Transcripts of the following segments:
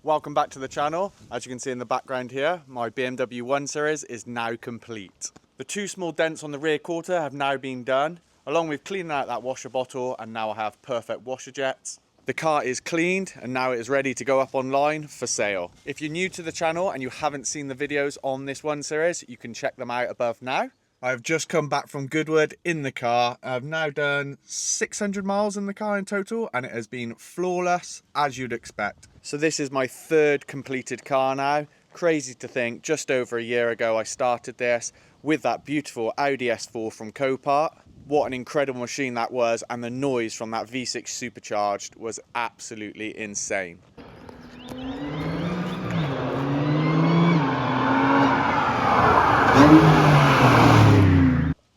Welcome back to the channel. As you can see in the background here, my BMW 1 Series is now complete. The two small dents on the rear quarter have now been done, along with cleaning out that washer bottle, and now I have perfect washer jets. The car is cleaned and now it is ready to go up online for sale. If you're new to the channel and you haven't seen the videos on this 1 Series, you can check them out above now. I have just come back from Goodwood in the car. I've now done 600 miles in the car in total, and it has been flawless, as you'd expect. So this is my third completed car now. Crazy to think, just over a year ago I started this with that beautiful Audi S4 from Copart. What an incredible machine that was, and the noise from that V6 supercharged was absolutely insane.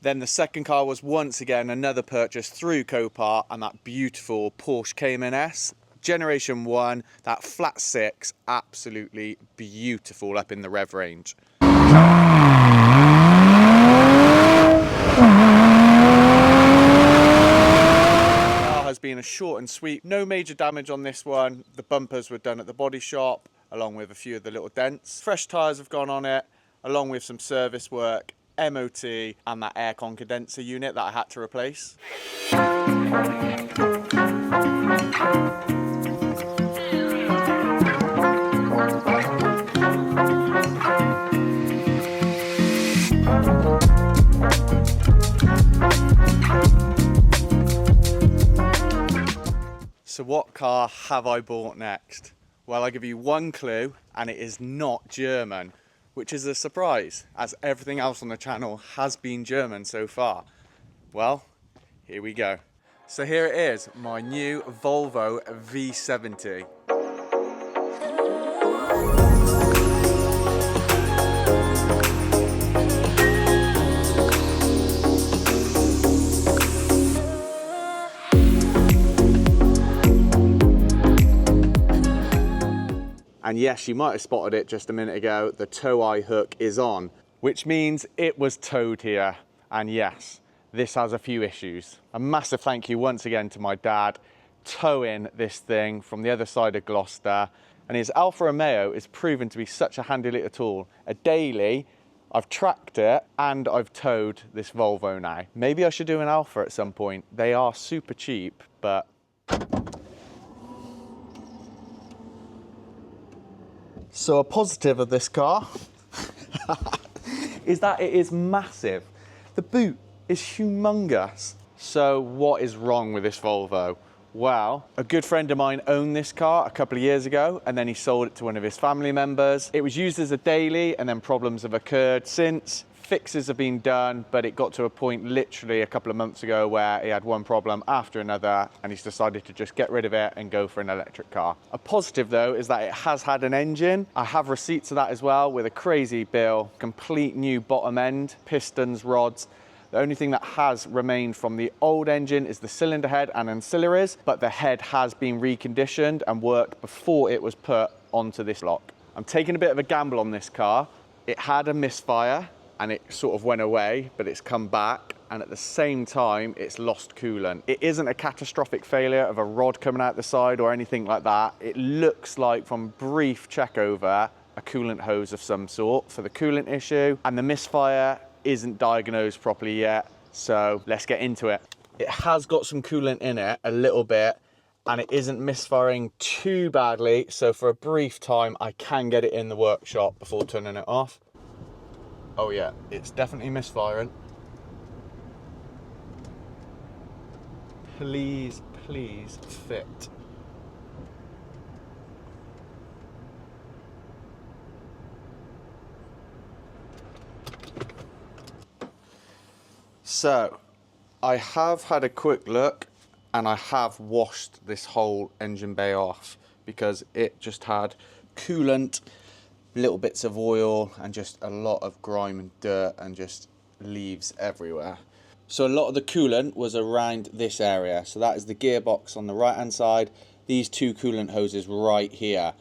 Then the second car was once again another purchase through Copart, and that beautiful Porsche Cayman S. Generation 1, that flat 6, absolutely beautiful up in the rev range. The car has been a short and sweet, no major damage on this one. The bumpers were done at the body shop, along with a few of the little dents. Fresh tyres have gone on it, along with some service work, MOT, and that aircon condenser unit that I had to replace. So what car have I bought next? Well, I'll give you one clue, and it is not German, which is a surprise, as everything else on the channel has been German so far. Well, here we go. So here it is, my new Volvo V70. And yes, you might have spotted it just a minute ago, the tow eye hook is on, which means it was towed here. And yes, this has a few issues. A massive thank you once again to my dad, towing this thing from the other side of Gloucester. And his Alfa Romeo is proven to be such a handy little tool. A daily, I've tracked it and I've towed this Volvo now. Maybe I should do an Alfa at some point. They are super cheap, but so a positive of this car is that it is massive. The boot is humongous. So what is wrong with this Volvo? Well, a good friend of mine owned this car a couple of years ago, and then he sold it to one of his family members. It was used as a daily, and then problems have occurred since. Fixes have been done, but it got to a point literally a couple of months ago where he had one problem after another, and he's decided to just get rid of it and go for an electric car. A positive though is that it has had an engine. I have receipts of that as well, with a crazy bill, complete new bottom end, pistons, rods. The only thing that has remained from the old engine is the cylinder head and ancillaries, but the head has been reconditioned and worked before it was put onto this lock. I'm taking a bit of a gamble on this car. It had a misfire, and it sort of went away, but it's come back, and at the same time it's lost coolant. It isn't a catastrophic failure of a rod coming out the side or anything like that. It looks like, from brief check over, a coolant hose of some sort for the coolant issue, and the misfire isn't diagnosed properly yet, so let's get into it. It has got some coolant in it, a little bit, and it isn't misfiring too badly, so for a brief time I can get it in the workshop before turning it off. Oh yeah, it's definitely misfiring. Please, please fit. So, I have had a quick look, and I have washed this whole engine bay off because it just had coolant, little bits of oil, and just a lot of grime and dirt and just leaves everywhere. So a lot of the coolant was around this area. So that is the gearbox on the right hand side, these two coolant hoses right here.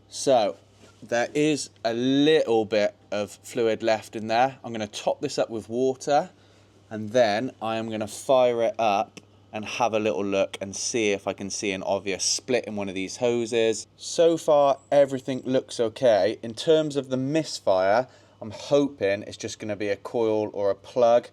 So there is a little bit of fluid left in there. I'm going to top this up with water, and then I am going to fire it up and have a little look and see if I can see an obvious split in one of these hoses. So far, everything looks okay. In terms of the misfire, I'm hoping it's just going to be a coil or a plug.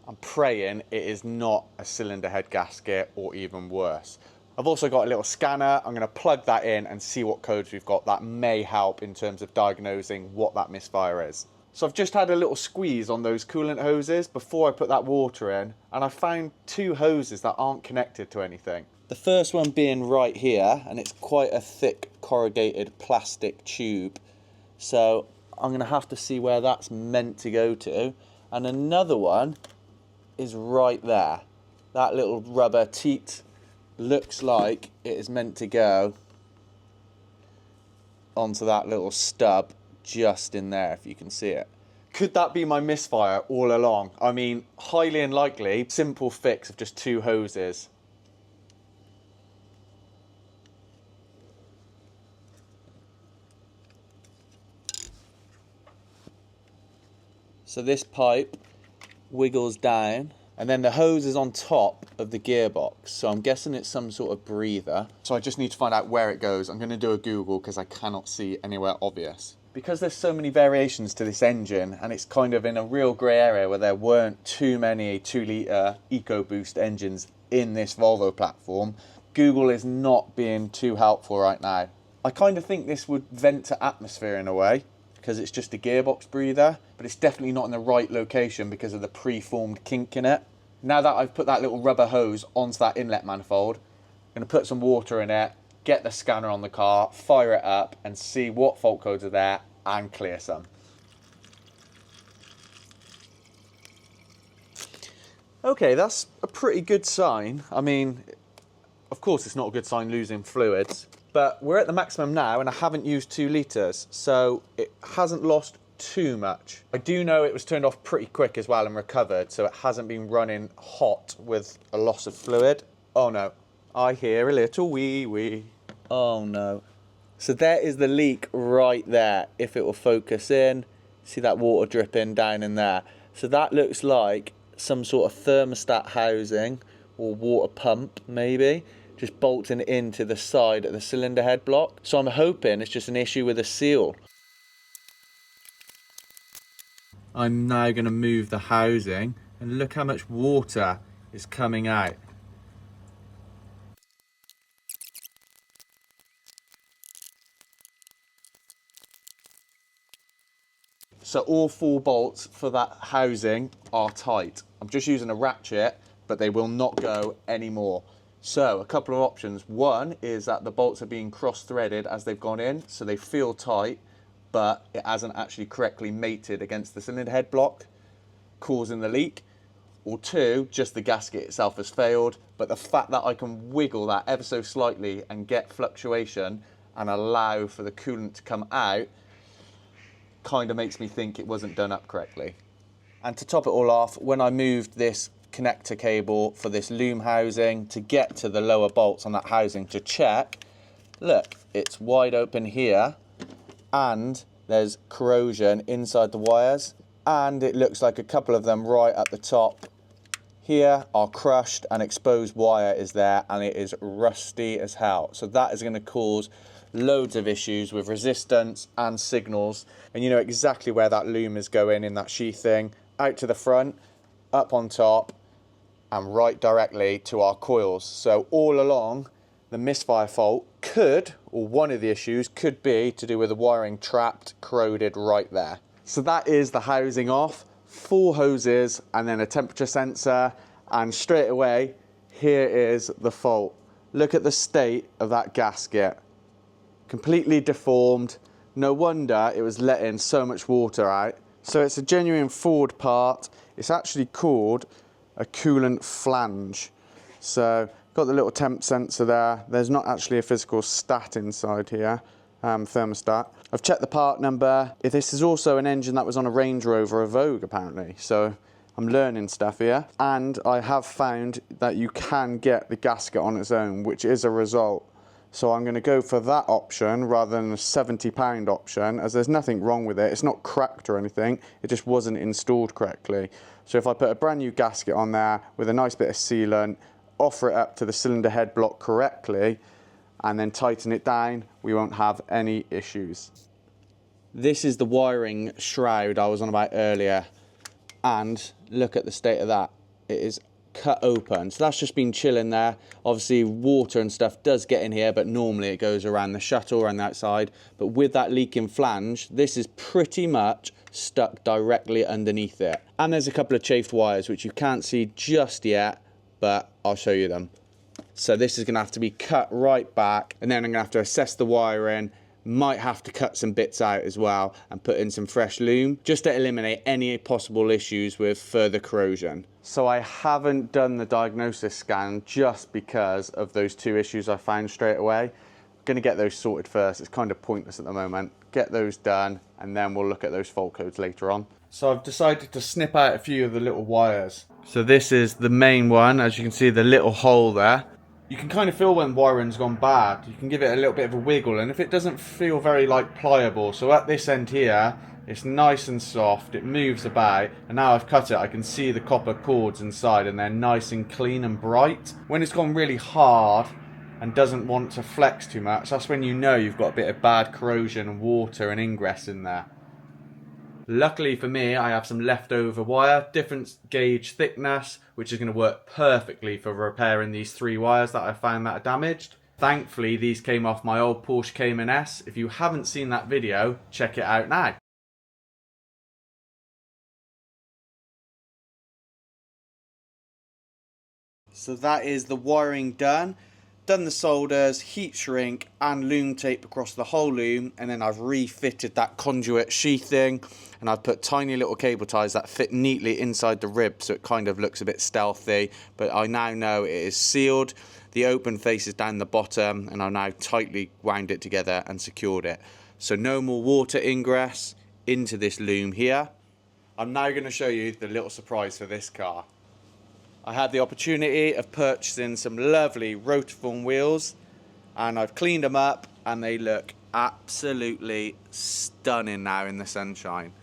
I'm praying it is not a cylinder head gasket or even worse. I've also got a little scanner. I'm going to plug that in and see what codes we've got. That may help in terms of diagnosing what that misfire is. So I've just had a little squeeze on those coolant hoses before I put that water in, and I found two hoses that aren't connected to anything. The first one being right here, and it's quite a thick corrugated plastic tube. So I'm going to have to see where that's meant to go to. And another one is right there. That little rubber teat looks like it is meant to go onto that little stub just in there, if you can see it. Could that be my misfire all along? I mean, highly unlikely. Simple fix of just two hoses. So this pipe wiggles down, and then the hose is on top of the gearbox. So I'm guessing it's some sort of breather. So I just need to find out where it goes. I'm going to do a Google because I cannot see anywhere obvious. Because there's so many variations to this engine, and it's kind of in a real grey area where there weren't too many 2-litre EcoBoost engines in this Volvo platform, Google is not being too helpful right now. I kind of think this would vent to atmosphere in a way, because it's just a gearbox breather, but it's definitely not in the right location because of the pre-formed kink in it. Now that I've put that little rubber hose onto that inlet manifold, I'm going to put some water in it, get the scanner on the car, fire it up and see what fault codes are there and clear some. Okay, that's a pretty good sign. I mean, of course it's not a good sign losing fluids, but we're at the maximum now and I haven't used 2 litres, so it hasn't lost too much. I do know it was turned off pretty quick as well and recovered, so it hasn't been running hot with a loss of fluid. Oh no, I hear a little wee wee. Oh no. So there is the leak right there. If it will focus in, see that water dripping down in there. So that looks like some sort of thermostat housing or water pump maybe, just bolting into the side of the cylinder head block. So I'm hoping it's just an issue with a seal. I'm now going to move the housing and look how much water is coming out. So all 4 bolts for that housing are tight. I'm just using a ratchet, but they will not go anymore. So a couple of options. One is that the bolts are being cross-threaded as they've gone in, so they feel tight, but it hasn't actually correctly mated against the cylinder head block, causing the leak. Or 2, just the gasket itself has failed, but the fact that I can wiggle that ever so slightly and get fluctuation and allow for the coolant to come out kind of makes me think it wasn't done up correctly. And to top it all off, when I moved this connector cable for this loom housing to get to the lower bolts on that housing to check, look, it's wide open here and there's corrosion inside the wires, and it looks like a couple of them right at the top here are crushed and exposed wire is there, and it is rusty as hell. So that is going to cause loads of issues with resistance and signals, and you know exactly where that loom is going in that sheathing, out to the front, up on top and right directly to our coils. So all along the misfire fault could, or one of the issues could be to do with the wiring trapped, corroded right there. So that is the housing off, 4 hoses and then a temperature sensor, and straight away here is the fault. Look at the state of that gasket. Completely deformed. No wonder it was letting so much water out. So it's a genuine Ford part. It's actually called a coolant flange. So got the little temp sensor there. There's not actually a physical stat inside here, thermostat. I've checked the part number. This is also an engine that was on a Range Rover, a Vogue apparently. So I'm learning stuff here. And I have found that you can get the gasket on its own, which is a result. So I'm going to go for that option rather than the £70 option, as there's nothing wrong with it. It's not cracked or anything. It just wasn't installed correctly. So if I put a brand new gasket on there with a nice bit of sealant, offer it up to the cylinder head block correctly and then tighten it down, we won't have any issues. This is the wiring shroud I was on about earlier, and look at the state of that. It is cut open, so that's just been chilling there. Obviously water and stuff does get in here, but normally it goes around the shuttle around the outside. But with that leaking flange, this is pretty much stuck directly underneath it. And there's a couple of chafed wires which you can't see just yet, but I'll show you them. So this is going to have to be cut right back, and then I'm going to have to assess the wiring. Might have to cut some bits out as well and put in some fresh loom just to eliminate any possible issues with further corrosion. So I haven't done the diagnosis scan just because of those two issues I found straight away. I'm going to get those sorted first. It's kind of pointless at the moment. Get those done and then we'll look at those fault codes later on. So I've decided to snip out a few of the little wires. So this is the main one. As you can see, the little hole there. You can kind of feel when wiring's gone bad. You can give it a little bit of a wiggle, and if it doesn't feel very pliable, so at this end here, it's nice and soft, it moves about, and now I've cut it, I can see the copper cords inside, and they're nice and clean and bright. When it's gone really hard and doesn't want to flex too much, that's when you know you've got a bit of bad corrosion and water and ingress in there. Luckily for me, I have some leftover wire, different gauge thickness, which is going to work perfectly for repairing these 3 wires that I found that are damaged. Thankfully, these came off my old Porsche Cayman S. If you haven't seen that video, check it out now. So that is the wiring done. Done the solders, heat shrink and loom tape across the whole loom, and then I've refitted that conduit sheathing, and I've put tiny little cable ties that fit neatly inside the rib, so it kind of looks a bit stealthy, but I now know it is sealed. The open face is down the bottom, and I've now tightly wound it together and secured it. So no more water ingress into this loom here. I'm now going to show you the little surprise for this car. I had the opportunity of purchasing some lovely Rotiform wheels, and I've cleaned them up and they look absolutely stunning now in the sunshine.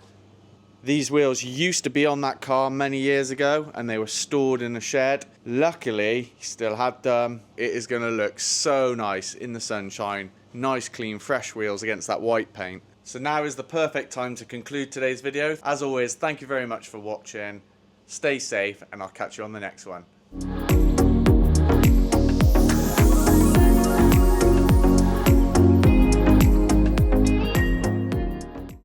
These wheels used to be on that car many years ago and they were stored in a shed. Luckily, still had them. It is going to look so nice in the sunshine. Nice, clean, fresh wheels against that white paint. So now is the perfect time to conclude today's video. As always, thank you very much for watching. Stay safe, and I'll catch you on the next one.